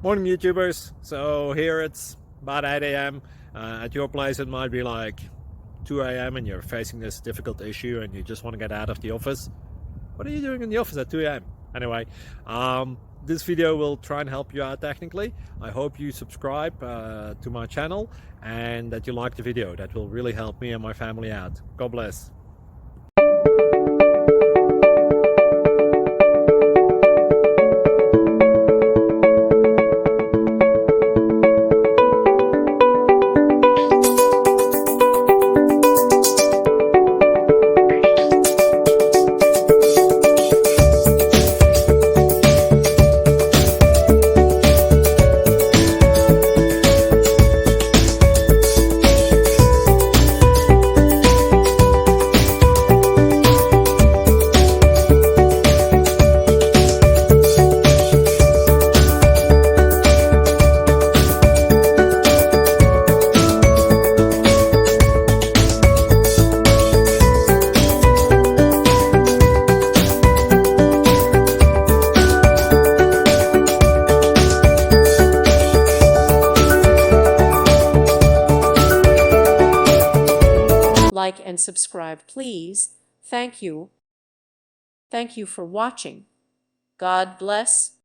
Morning YouTubers. So here it's about 8 a.m. At your place it might be like 2 a.m. and you're facing this difficult issue and you just want to get out of the office. What are you doing in the office at 2 a.m.? Anyway, this video will try and help you out technically. I hope you subscribe to my channel and that you like the video. That will really help me and my family out. God bless. Like and subscribe, please. Thank you. Thank you for watching. God bless.